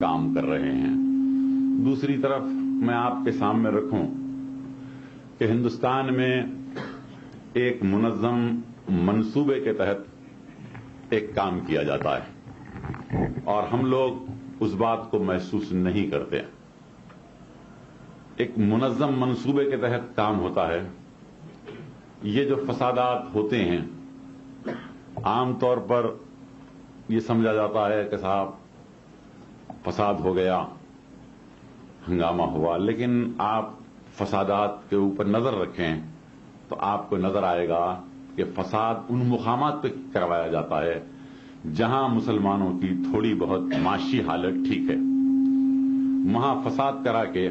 کام کر رہے ہیں۔ دوسری طرف میں آپ کے سامنے رکھوں کہ ہندوستان میں ایک منظم منصوبے کے تحت ایک کام کیا جاتا ہے اور ہم لوگ اس بات کو محسوس نہیں کرتے۔ ایک منظم منصوبے کے تحت کام ہوتا ہے۔ یہ جو فسادات ہوتے ہیں عام طور پر یہ سمجھا جاتا ہے کہ صاحب فساد ہو گیا، ہنگامہ ہوا، لیکن آپ فسادات کے اوپر نظر رکھیں تو آپ کو نظر آئے گا کہ فساد ان مقامات پہ کروایا جاتا ہے جہاں مسلمانوں کی تھوڑی بہت معاشی حالت ٹھیک ہے۔ وہاں فساد کرا کے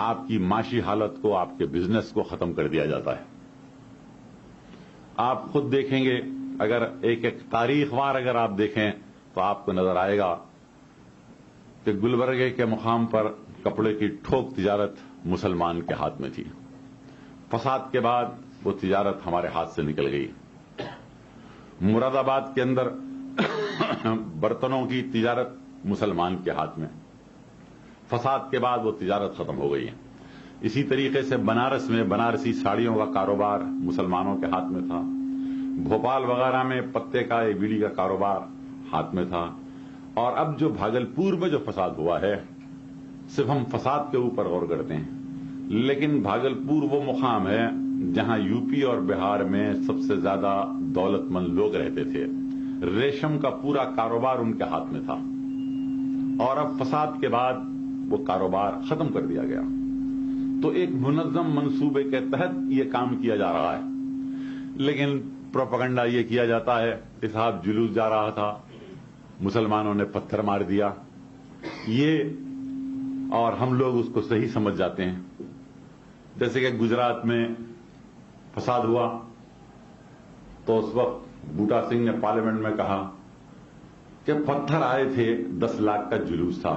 آپ کی معاشی حالت کو، آپ کے بزنس کو ختم کر دیا جاتا ہے۔ آپ خود دیکھیں گے، اگر ایک تاریخ وار اگر آپ دیکھیں تو آپ کو نظر آئے گا کہ گلبرگے کے مقام پر کپڑے کی ٹھوک تجارت مسلمان کے ہاتھ میں تھی۔ فساد کے بعد وہ تجارت ہمارے ہاتھ سے نکل گئی۔ مراد آباد کے اندر برتنوں کی تجارت مسلمان کے ہاتھ میں، فساد کے بعد وہ تجارت ختم ہو گئی ہے۔ اسی طریقے سے بنارس میں بنارسی ساڑیوں کا کاروبار مسلمانوں کے ہاتھ میں تھا۔ بھوپال وغیرہ میں پتے کا بیڑی کا کاروبار ہاتھ میں تھا۔ اور اب جو بھاگلپور میں جو فساد ہوا ہے، صرف ہم فساد کے اوپر غور کرتے ہیں، لیکن بھاگلپور وہ مقام ہے جہاں یو پی اور بہار میں سب سے زیادہ دولت مند لوگ رہتے تھے۔ ریشم کا پورا کاروبار ان کے ہاتھ میں تھا اور اب فساد کے بعد وہ کاروبار ختم کر دیا گیا۔ تو ایک منظم منصوبے کے تحت یہ کام کیا جا رہا ہے، لیکن پروپیگنڈا یہ کیا جاتا ہے کہ صاحب جلوس جا رہا تھا، مسلمانوں نے پتھر مار دیا، یہ اور ہم لوگ اس کو صحیح سمجھ جاتے ہیں۔ جیسے کہ گجرات میں فساد ہوا تو اس وقت بوٹا سنگھ نے پارلیمنٹ میں کہا کہ پتھر آئے تھے، 10 لاکھ کا جلوس تھا۔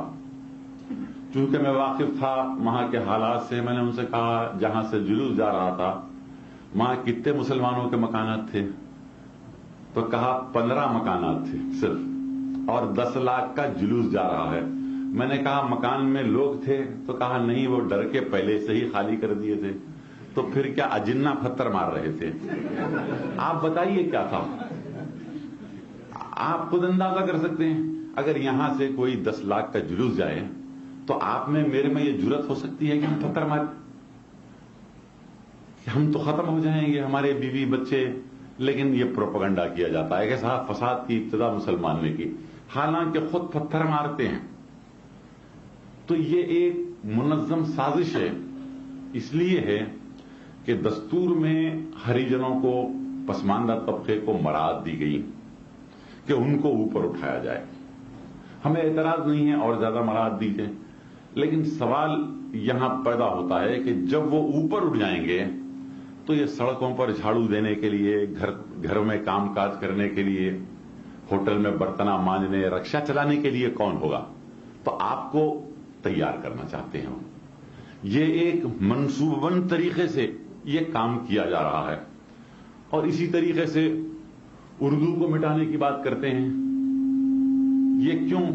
چونکہ میں واقف تھا وہاں کے حالات سے، میں نے ان سے کہا جہاں سے جلوس جا رہا تھا وہاں کتنے مسلمانوں کے مکانات تھے؟ تو کہا 15 مکانات تھے صرف، اور 10 لاکھ کا جلوس جا رہا ہے۔ میں نے کہا مکان میں لوگ تھے؟ تو کہا نہیں، وہ ڈر کے پہلے سے ہی خالی کر دیے تھے۔ تو پھر کیا اجنہ پتھر مار رہے تھے؟ آپ بتائیے کیا تھا؟ آپ خود اندازہ کر سکتے ہیں۔ اگر یہاں سے کوئی 10 لاکھ کا جلوس جائے تو آپ میں میرے میں یہ جرت ہو سکتی ہے کہ ہم پتھر ماریں، ہم تو ختم ہو جائیں گے، ہمارے بیوی بچے۔ لیکن یہ پروپیگنڈا کیا جاتا ہے کہ صاحب فساد کی ابتدا مسلمان نے کی، حالانکہ خود پتھر مارتے ہیں۔ تو یہ ایک منظم سازش ہے، اس لیے ہے کہ دستور میں ہریجنوں کو، پسماندہ طبقے کو مراعات دی گئی کہ ان کو اوپر اٹھایا جائے۔ ہمیں اعتراض نہیں ہے اور زیادہ مراعات دی جائے، لیکن سوال یہاں پیدا ہوتا ہے کہ جب وہ اوپر اٹھ جائیں گے تو یہ سڑکوں پر جھاڑو دینے کے لیے، گھروں میں کام کاج کرنے کے لیے، ہوٹل میں برتنہ مانجنے، رکشا چلانے کے لیے کون ہوگا؟ تو آپ کو تیار کرنا چاہتے ہیں۔ یہ ایک منصوبہ بند طریقے سے یہ کام کیا جا رہا ہے۔ اور اسی طریقے سے اردو کو مٹانے کی بات کرتے ہیں۔ یہ کیوں؟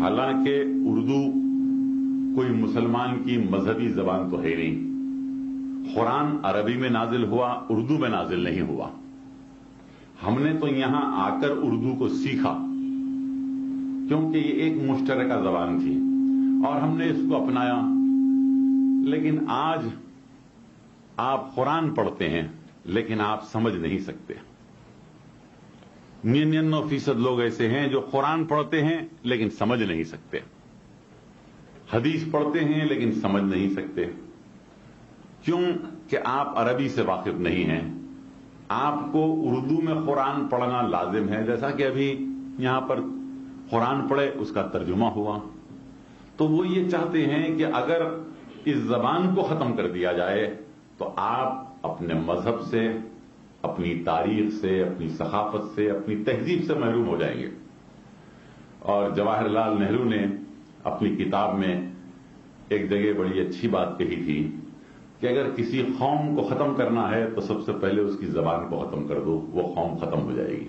حالانکہ اردو کوئی مسلمان کی مذہبی زبان تو ہے نہیں۔ قرآن عربی میں نازل ہوا، اردو میں نازل نہیں ہوا۔ ہم نے تو یہاں آ کر اردو کو سیکھا کیونکہ یہ ایک مشترکہ زبان تھی اور ہم نے اس کو اپنایا۔ لیکن آج آپ قرآن پڑھتے ہیں لیکن آپ سمجھ نہیں سکتے۔ 99% لوگ ایسے ہیں جو قرآن پڑھتے ہیں لیکن سمجھ نہیں سکتے، حدیث پڑھتے ہیں لیکن سمجھ نہیں سکتے۔ کیوں؟ کہ آپ عربی سے واقف نہیں ہیں۔ آپ کو اردو میں قرآن پڑھنا لازم ہے، جیسا کہ ابھی یہاں پر قرآن پڑھے اس کا ترجمہ ہوا۔ تو وہ یہ چاہتے ہیں کہ اگر اس زبان کو ختم کر دیا جائے تو آپ اپنے مذہب سے، اپنی تاریخ سے، اپنی ثقافت سے، اپنی تہذیب سے محروم ہو جائیں گے۔ اور جواہر لال نہرو نے اپنی کتاب میں ایک جگہ بڑی اچھی بات کہی تھی کہ اگر کسی قوم کو ختم کرنا ہے تو سب سے پہلے اس کی زبان کو ختم کر دو، وہ قوم ختم ہو جائے گی۔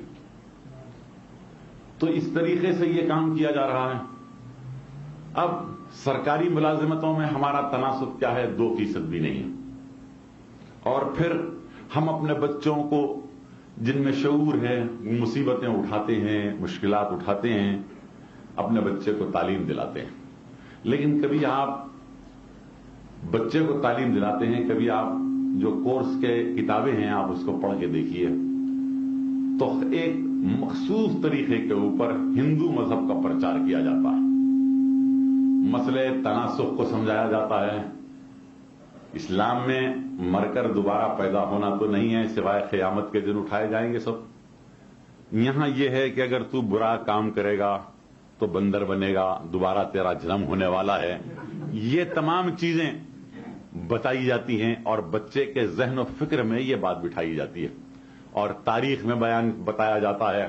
تو اس طریقے سے یہ کام کیا جا رہا ہے۔ اب سرکاری ملازمتوں میں ہمارا تناسب کیا ہے؟ 2% بھی نہیں ہے، اور پھر ہم اپنے بچوں کو جن میں شعور ہے مصیبتیں اٹھاتے ہیں، مشکلات اٹھاتے ہیں، اپنے بچے کو تعلیم دلاتے ہیں. لیکن کبھی آپ بچے کو تعلیم دلاتے ہیں، کبھی آپ جو کورس کے کتابیں ہیں آپ اس کو پڑھ کے دیکھیے تو ایک مخصوص طریقے کے اوپر ہندو مذہب کا پرچار کیا جاتا ہے، مسئلے تناسخ کو سمجھایا جاتا ہے. اسلام میں مر کر دوبارہ پیدا ہونا تو نہیں ہے، سوائے قیامت کے دن اٹھائے جائیں گے سب. یہاں یہ ہے کہ اگر تو برا کام کرے گا تو بندر بنے گا، دوبارہ تیرا جنم ہونے والا ہے. یہ تمام چیزیں بتائی جاتی ہیں اور بچے کے ذہن و فکر میں یہ بات بٹھائی جاتی ہے، اور تاریخ میں بتایا جاتا ہے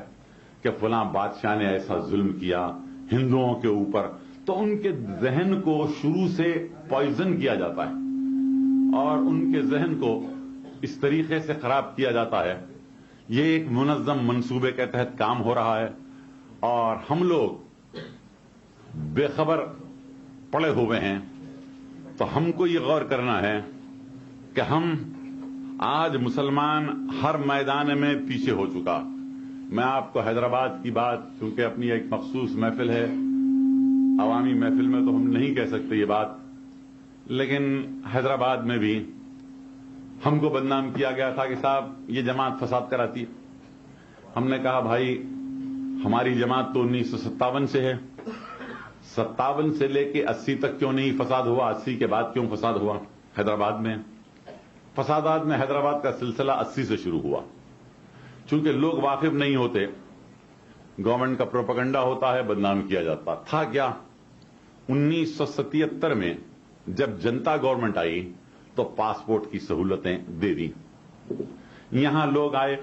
کہ فلاں بادشاہ نے ایسا ظلم کیا ہندوؤں کے اوپر، تو ان کے ذہن کو شروع سے پوائزن کیا جاتا ہے اور ان کے ذہن کو اس طریقے سے خراب کیا جاتا ہے. یہ ایک منظم منصوبے کے تحت کام ہو رہا ہے، اور ہم لوگ بے خبر پڑے ہوئے ہیں. تو ہم کو یہ غور کرنا ہے کہ ہم آج مسلمان ہر میدان میں پیچھے ہو چکا. میں آپ کو حیدرآباد کی بات، کیونکہ اپنی ایک مخصوص محفل ہے، عوامی محفل میں تو ہم نہیں کہہ سکتے یہ بات، لیکن حیدرآباد میں بھی ہم کو بدنام کیا گیا تھا کہ صاحب یہ جماعت فساد کراتی ہے. ہم نے کہا بھائی ہماری جماعت تو 1957 سے ہے، 57 سے لے کے 80 تک کیوں نہیں فساد ہوا؟ 80 کے بعد کیوں فساد ہوا حیدرآباد میں؟ فسادات میں حیدرآباد کا سلسلہ 80 سے شروع ہوا. چونکہ لوگ واقف نہیں ہوتے، گورنمنٹ کا پروپیگنڈا ہوتا ہے، بدنام کیا جاتا تھا. کیا 1977 میں جب جنتا گورنمنٹ آئی تو پاسپورٹ کی سہولتیں دے دی. یہاں لوگ آئے،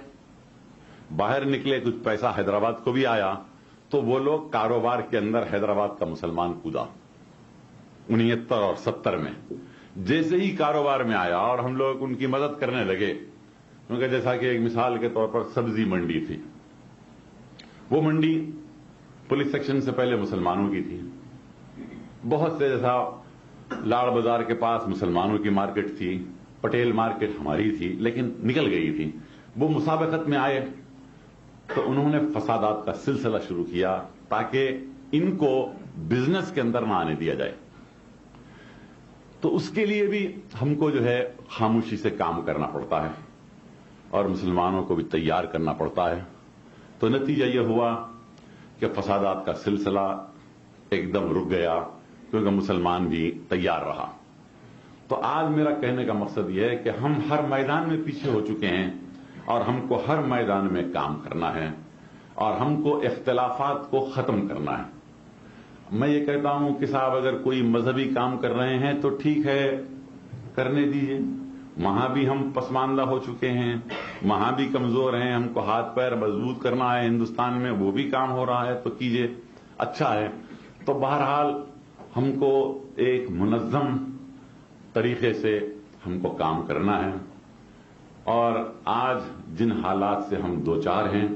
باہر نکلے، کچھ پیسہ حیدرآباد کو بھی آیا، تو وہ لوگ کاروبار کے اندر حیدرآباد کا مسلمان کودا 69 اور 70 میں. جیسے ہی کاروبار میں آیا اور ہم لوگ ان کی مدد کرنے لگے، کیونکہ جیسا کہ ایک مثال کے طور پر سبزی منڈی تھی، وہ منڈی پولیس سیکشن سے پہلے مسلمانوں کی تھی. بہت سے جیسا لاڑ بازار کے پاس مسلمانوں کی مارکیٹ تھی، پٹیل مارکیٹ ہماری تھی، لیکن نکل گئی تھی. وہ مسابقت میں آئے تو انہوں نے فسادات کا سلسلہ شروع کیا تاکہ ان کو بزنس کے اندر نہ آنے دیا جائے. تو اس کے لیے بھی ہم کو جو ہے خاموشی سے کام کرنا پڑتا ہے اور مسلمانوں کو بھی تیار کرنا پڑتا ہے. تو نتیجہ یہ ہوا کہ فسادات کا سلسلہ ایک دم رک گیا، کیونکہ مسلمان بھی تیار رہا. تو آج میرا کہنے کا مقصد یہ ہے کہ ہم ہر میدان میں پیچھے ہو چکے ہیں اور ہم کو ہر میدان میں کام کرنا ہے اور ہم کو اختلافات کو ختم کرنا ہے. میں یہ کہتا ہوں کہ صاحب اگر کوئی مذہبی کام کر رہے ہیں تو ٹھیک ہے، کرنے دیجئے. وہاں بھی ہم پسماندہ ہو چکے ہیں، وہاں بھی کمزور ہیں، ہم کو ہاتھ پیر مضبوط کرنا ہے. ہندوستان میں وہ بھی کام ہو رہا ہے تو کیجئے، اچھا ہے. تو بہرحال ہم کو ایک منظم طریقے سے ہم کو کام کرنا ہے، اور آج جن حالات سے ہم دوچار ہیں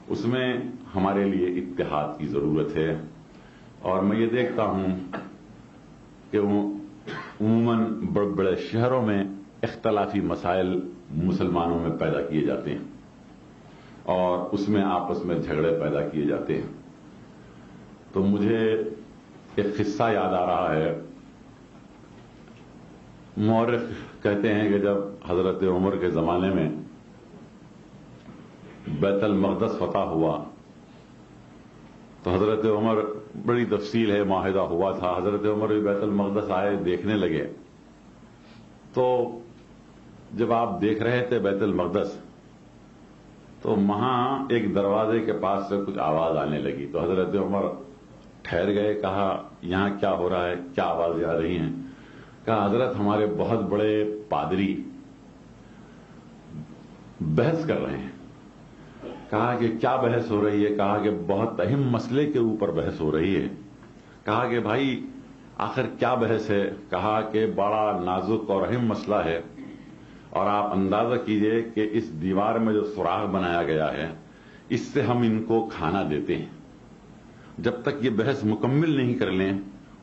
اس میں ہمارے لیے اتحاد کی ضرورت ہے. اور میں یہ دیکھتا ہوں کہ عموماً بڑے بڑے شہروں میں اختلافی مسائل مسلمانوں میں پیدا کیے جاتے ہیں اور اس میں آپس میں جھگڑے پیدا کیے جاتے ہیں. تو مجھے ایک قصہ یاد آ رہا ہے. مورخ کہتے ہیں کہ جب حضرت عمر کے زمانے میں بیت المقدس فتح ہوا تو حضرت عمر، بڑی تفصیل ہے، معاہدہ ہوا تھا، حضرت عمر بھی بیت المقدس آئے، دیکھنے لگے. تو جب آپ دیکھ رہے تھے بیت المقدس تو وہاں ایک دروازے کے پاس سے کچھ آواز آنے لگی. تو حضرت عمر ٹھہر گئے، کہا یہاں کیا ہو رہا ہے، کیا آوازیں آ رہی ہیں؟ کہا حضرت ہمارے بہت بڑے پادری بحث کر رہے ہیں. کہا کہ کیا بحث ہو رہی ہے؟ کہا کہ بہت اہم مسئلے کے اوپر بحث ہو رہی ہے. کہا کہ بھائی آخر کیا بحث ہے؟ کہا کہ بڑا نازک اور اہم مسئلہ ہے، اور آپ اندازہ کیجئے کہ اس دیوار میں جو سوراخ بنایا گیا ہے اس سے ہم ان کو کھانا دیتے ہیں. جب تک یہ بحث مکمل نہیں کر لیں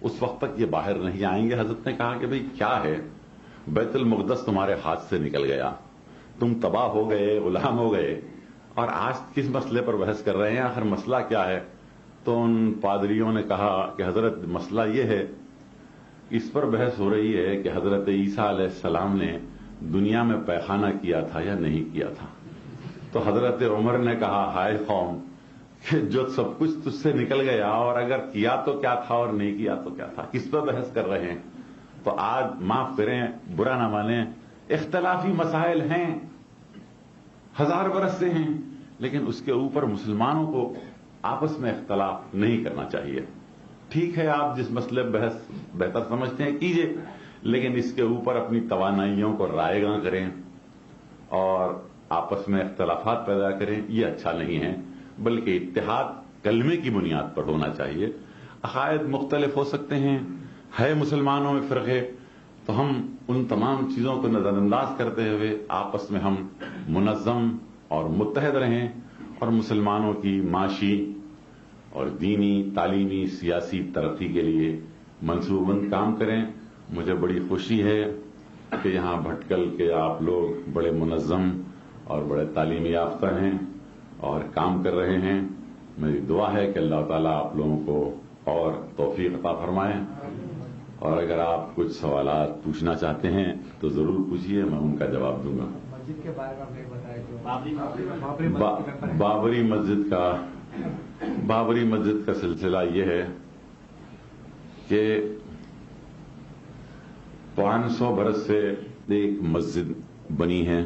اس وقت تک یہ باہر نہیں آئیں گے. حضرت نے کہا کہ بھئی کیا ہے, بیت المقدس تمہارے ہاتھ سے نکل گیا, تم تباہ ہو گئے, غلام ہو گئے, اور آج کس مسئلے پر بحث کر رہے ہیں, آخر مسئلہ کیا ہے؟ تو ان پادریوں نے کہا کہ حضرت مسئلہ یہ ہے, اس پر بحث ہو رہی ہے کہ حضرت عیسیٰ علیہ السلام نے دنیا میں پیخانہ کیا تھا یا نہیں کیا تھا. تو حضرت عمر نے کہا ہائے قوم, کہ جو سب کچھ تجھ سے نکل گیا, اور اگر کیا تو کیا تھا اور نہیں کیا تو کیا تھا, کس پر بحث کر رہے ہیں؟ تو آج معاف کریں, برا نہ مانیں, اختلافی مسائل ہیں, 1000 برس سے ہیں, لیکن اس کے اوپر مسلمانوں کو آپس میں اختلاف نہیں کرنا چاہیے. ٹھیک ہے, آپ جس مسئلے بحث بہتر سمجھتے ہیں کیجئے, لیکن اس کے اوپر اپنی توانائیوں کو رائے گاں کریں اور آپس میں اختلافات پیدا کریں, یہ اچھا نہیں ہے. بلکہ اتحاد کلمے کی بنیاد پر ہونا چاہیے. عقائد مختلف ہو سکتے ہیں, ہے مسلمانوں میں فرقے, تو ہم ان تمام چیزوں کو نظر انداز کرتے ہوئے آپس میں ہم منظم اور متحد رہیں اور مسلمانوں کی معاشی اور دینی, تعلیمی, سیاسی ترقی کے لیے منصوبہ بند کام کریں. مجھے بڑی خوشی ہے کہ یہاں بھٹکل کے آپ لوگ بڑے منظم اور بڑے تعلیمی یافتہ ہیں اور کام کر رہے ہیں. میری دعا ہے کہ اللہ تعالیٰ آپ لوگوں کو اور توفیق عطا فرمائے, اور اگر آپ کچھ سوالات پوچھنا چاہتے ہیں تو ضرور پوچھیے, میں ان کا جواب دوں گا. مسجد کے بارے میں بابری مسجد کا سلسلہ یہ ہے کہ 500 برس سے ایک مسجد بنی ہے.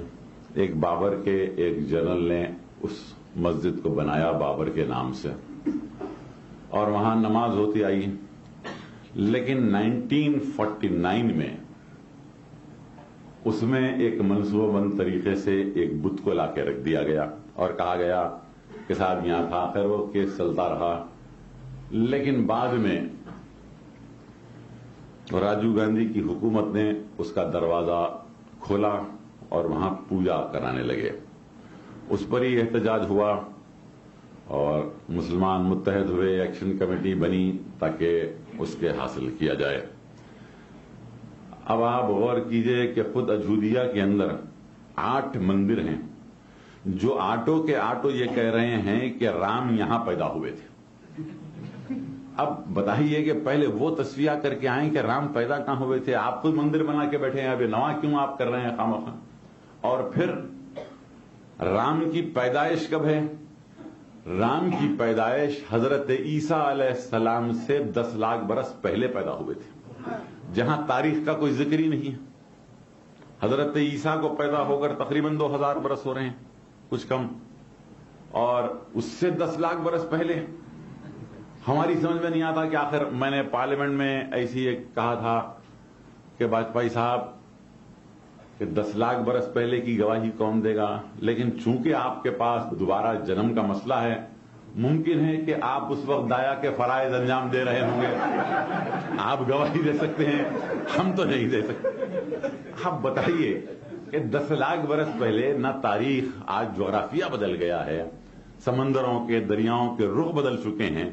ایک بابر کے ایک جنرل نے اس مسجد کو بنایا بابر کے نام سے, اور وہاں نماز ہوتی آئی. لیکن 1949 میں اس میں ایک منصوبہ بند طریقے سے ایک بت کو لا کے رکھ دیا گیا اور کہا گیا کہ صاحب یہاں تھا. خیر وہ کیس چلتا رہا, لیکن بعد میں راجیو گاندھی کی حکومت نے اس کا دروازہ کھولا اور وہاں پوجا کرانے لگے. اس پر ہی احتجاج ہوا اور مسلمان متحد ہوئے, ایکشن کمیٹی بنی تاکہ اس کے حاصل کیا جائے. اب آپ غور کیجئے کہ خود اجودھیا کے اندر 8 مندر ہیں جو آٹو کے آٹو یہ کہہ رہے ہیں کہ رام یہاں پیدا ہوئے تھے. اب بتائیے کہ پہلے وہ تصفیہ کر کے آئیں کہ رام پیدا کہاں ہوئے تھے. آپ خود مندر بنا کے بیٹھے ہیں, اب نواں کیوں آپ کر رہے ہیں خامخواہ. اور پھر رام کی پیدائش کب ہے؟ رام کی پیدائش حضرت عیسیٰ علیہ السلام سے 10 لاکھ برس پہلے پیدا ہوئے تھے, جہاں تاریخ کا کوئی ذکر ہی نہیں ہے. حضرت عیسیٰ کو پیدا ہو کر تقریباً 2000 برس ہو رہے ہیں, کچھ کم, اور اس سے 10 لاکھ برس پہلے. ہماری سمجھ میں نہیں آتا کہ آخر میں نے پارلیمنٹ میں ایسی ایک کہا تھا کہ واجپئی صاحب کہ 10 لاکھ برس پہلے کی گواہی کون دے گا. لیکن چونکہ آپ کے پاس دوبارہ جنم کا مسئلہ ہے, ممکن ہے کہ آپ اس وقت دایا کے فرائض انجام دے رہے ہوں گے, آپ گواہی دے سکتے ہیں, ہم تو نہیں دے سکتے. آپ بتائیے کہ 10 لاکھ برس پہلے نہ تاریخ, آج جغرافیہ بدل گیا ہے, سمندروں کے دریاؤں کے رخ بدل چکے ہیں.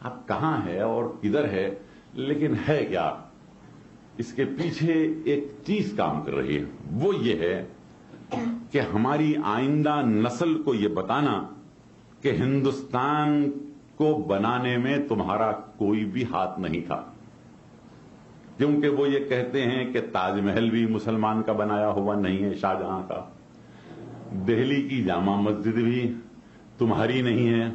اب کہاں ہے اور کدھر ہے, لیکن ہے کیا؟ اس کے پیچھے ایک چیز کام کر رہی ہے, وہ یہ ہے کہ ہماری آئندہ نسل کو یہ بتانا کہ ہندوستان کو بنانے میں تمہارا کوئی بھی ہاتھ نہیں تھا. کیونکہ وہ یہ کہتے ہیں کہ تاج محل بھی مسلمان کا بنایا ہوا نہیں ہے, شاہ جہاں کا. دہلی کی جامع مسجد بھی تمہاری نہیں ہے.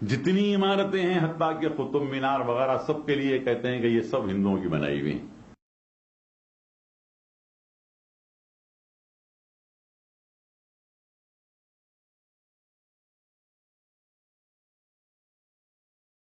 جتنی عمارتیں ہیں حتیٰ کہ قطب مینار وغیرہ سب کے لیے کہتے ہیں کہ یہ سب ہندوؤں کی بنائی ہوئی ہیں.